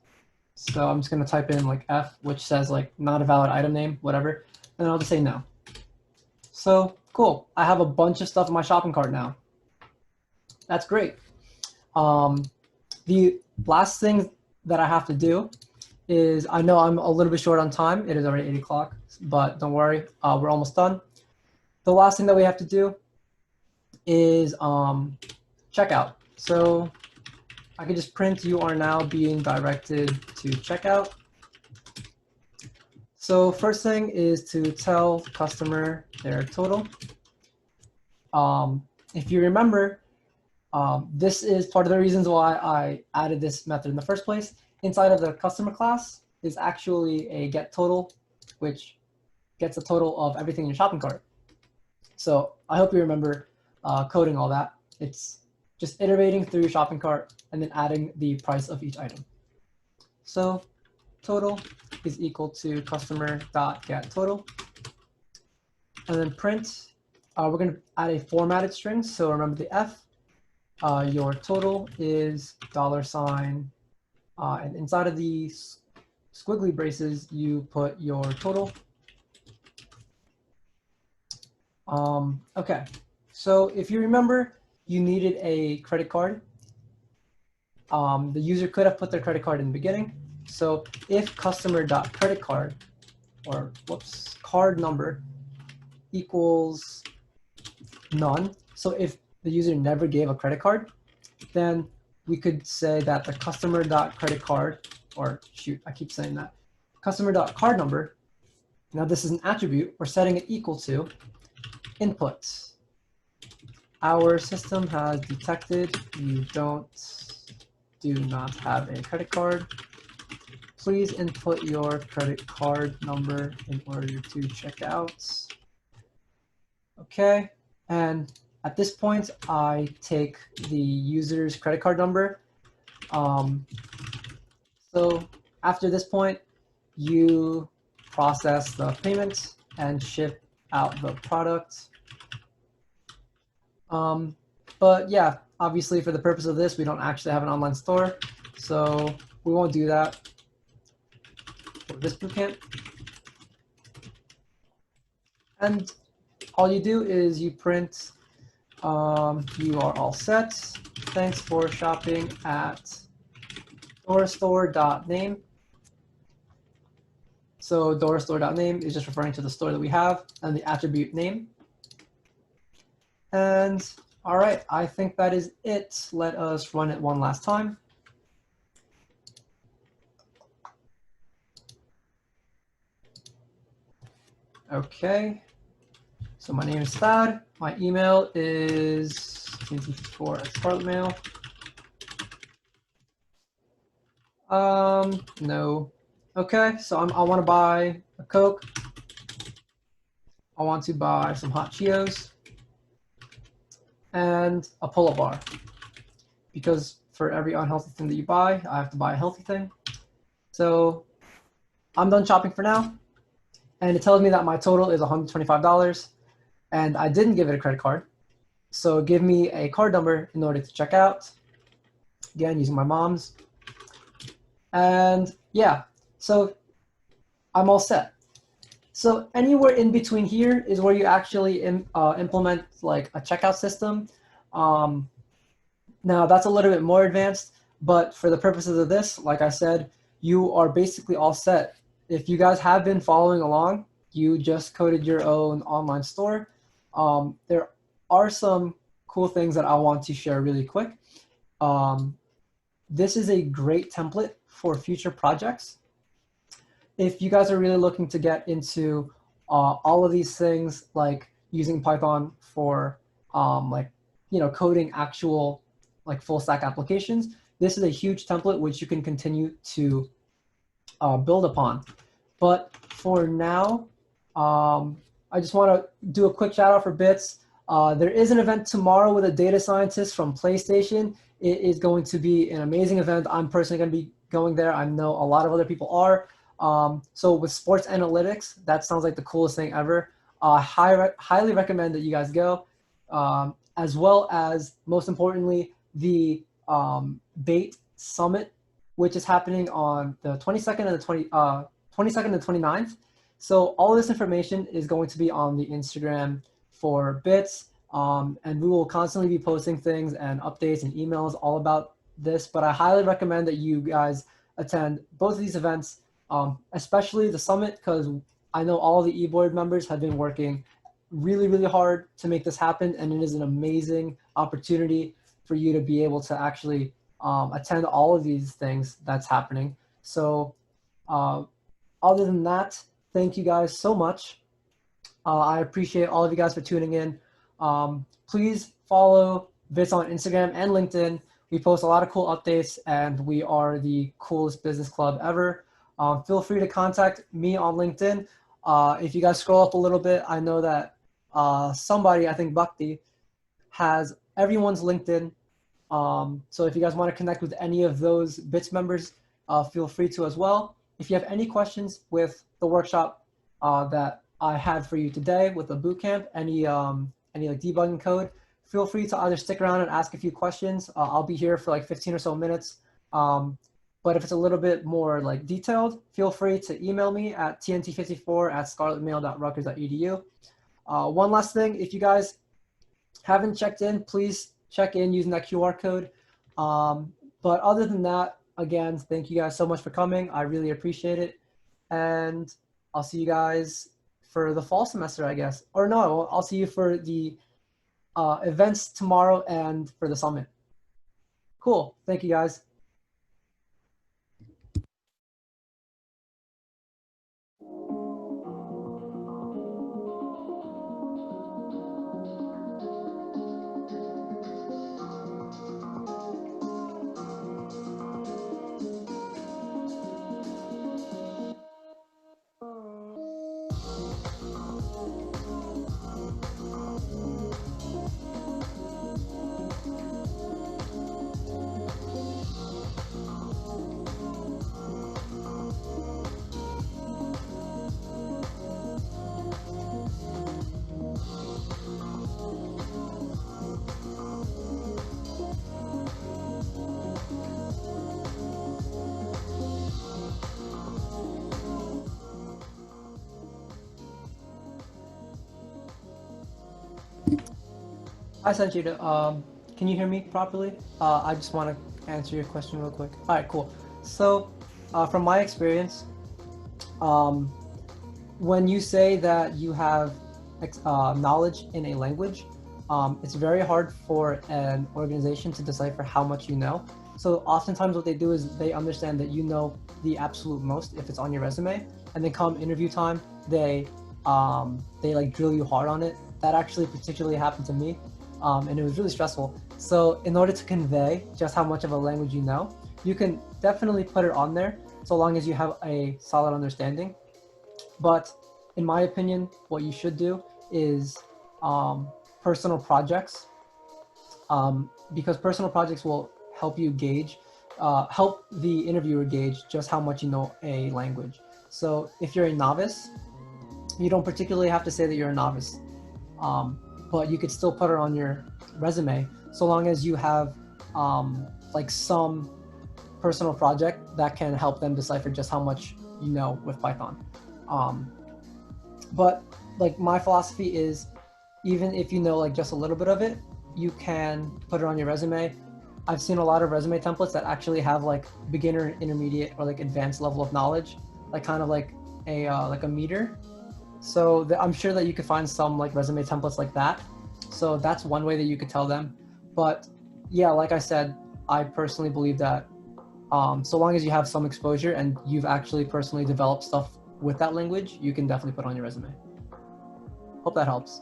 [SPEAKER 1] So I'm just going to type in like F, which says like not a valid item name, whatever. And I'll just say no. So cool. I have a bunch of stuff in my shopping cart now. That's great. The last thing that I have to do is, I know I'm a little bit short on time. It is already 8 o'clock, but don't worry. We're almost done. The last thing that we have to do is checkout. So I can just print you are now being directed to checkout. So first thing is to tell the customer their total. If you remember, this is part of the reasons why I added this method in the first place. Inside of the customer class is actually a get total, which gets a total of everything in your shopping cart. So I hope you remember coding all that. It's just iterating through your shopping cart and then adding the price of each item. So total is equal to customer.getTotal. And then print, we're going to add a formatted string. So remember the F. Your total is $, and inside of the squiggly braces, you put your total. Okay, so if you remember, you needed a credit card. The user could have put their credit card in the beginning. So if customer.creditcard, or whoops, card number equals none. So if the user never gave a credit card, then we could say that the customer.creditcard or shoot, I keep saying that. Customer.card number. Now this is an attribute. We're setting it equal to inputs. Our system has detected you do not have a credit card. Please input your credit card number in order to check out. Okay, and at this point, I take the user's credit card number. So after this point, you process the payment and ship out the product. But yeah, obviously for the purpose of this, we don't actually have an online store, so we won't do that for this bootcamp. And all you do is you print, you are all set. Thanks for shopping at doorstore.name. So doorstore.name is just referring to the store that we have and the attribute name. And all right, I think that is it. Let us run it one last time. Okay, so my name is Thad. My email is tnt54@scarletmail. No. Okay, so I want to buy a Coke. I want to buy some hot Cheetos and a pull-up bar, because for every unhealthy thing that you buy, I have to buy a healthy thing. So I'm done shopping for now, and it tells me that my total is $125, and I didn't give it a credit card. So give me a card number in order to check out. Again, using my mom's. And yeah, so I'm all set. So anywhere in between here is where you actually implement like a checkout system. Now that's a little bit more advanced, but for the purposes of this, like I said, you are basically all set. If you guys have been following along, you just coded your own online store. There are some cool things that I want to share really quick. This is a great template for future projects. If you guys are really looking to get into all of these things, like using Python for coding actual like full stack applications, this is a huge template which you can continue to build upon. But for now, I just want to do a quick shout out for Bits. There is an event tomorrow with a data scientist from PlayStation. It is going to be an amazing event. I'm personally going to be going there. I know a lot of other people are. So with sports analytics, that sounds like the coolest thing ever. Highly recommend that you guys go, as well as, most importantly, the BATE Summit, which is happening on the 22nd and the 22nd and 29th. So all of this information is going to be on the Instagram for Bits, and we will constantly be posting things and updates and emails all about this. But I highly recommend that you guys attend both of these events, especially the summit, because I know all the eBoard members have been working really, really hard to make this happen, and it is an amazing opportunity for you to be able to actually attend all of these things that's happening. So other than that, thank you guys so much. I appreciate all of you guys for tuning in. Please follow Bits on Instagram and LinkedIn. We post a lot of cool updates, and we are the coolest business club ever. Feel free to contact me on LinkedIn. If you guys scroll up a little bit, I know that somebody, I think Bhakti, has everyone's LinkedIn. So if you guys want to connect with any of those Bits members, feel free to as well. If you have any questions with the workshop that I had for you today with the bootcamp, any like debugging code, feel free to either stick around and ask a few questions. I'll be here for like 15 or so minutes. But if it's a little bit more like detailed, feel free to email me at tnt54@scarletmail.rutgers.edu. One last thing, if you guys haven't checked in, please check in using that QR code. But other than that, again, thank you guys so much for coming. I really appreciate it. And I'll see you guys for the fall semester, I guess. Or no, I'll see you for the events tomorrow and for the summit. Cool. Thank you guys. Hi, Sanjita. Can you hear me properly? I just want to answer your question real quick. All right, cool. So, from my experience, um, when you say that you have knowledge in a language, it's very hard for an organization to decipher how much you know. So oftentimes what they do is they understand that you know the absolute most if it's on your resume, and then come interview time, they like drill you hard on it. That actually particularly happened to me, and it was really stressful. So in order to convey just how much of a language you know, you can definitely put it on there so long as you have a solid understanding. But in my opinion, what you should do is um, personal projects, because personal projects will help you gauge, help the interviewer gauge just how much you know a language. So if you're a novice, you don't particularly have to say that you're a novice, um, but you could still put it on your resume so long as you have like some personal project that can help them decipher just how much you know with Python. Um, but like my philosophy is, even if you know like just a little bit of it, you can put it on your resume. I've seen a lot of resume templates that actually have like beginner, intermediate, or like advanced level of knowledge, like kind of like a meter. So I'm sure that you could find some like resume templates like that. So that's one way that you could tell them. But yeah, like I said, I personally believe that so long as you have some exposure and you've actually personally developed stuff with that language, you can definitely put on your resume. Hope that helps.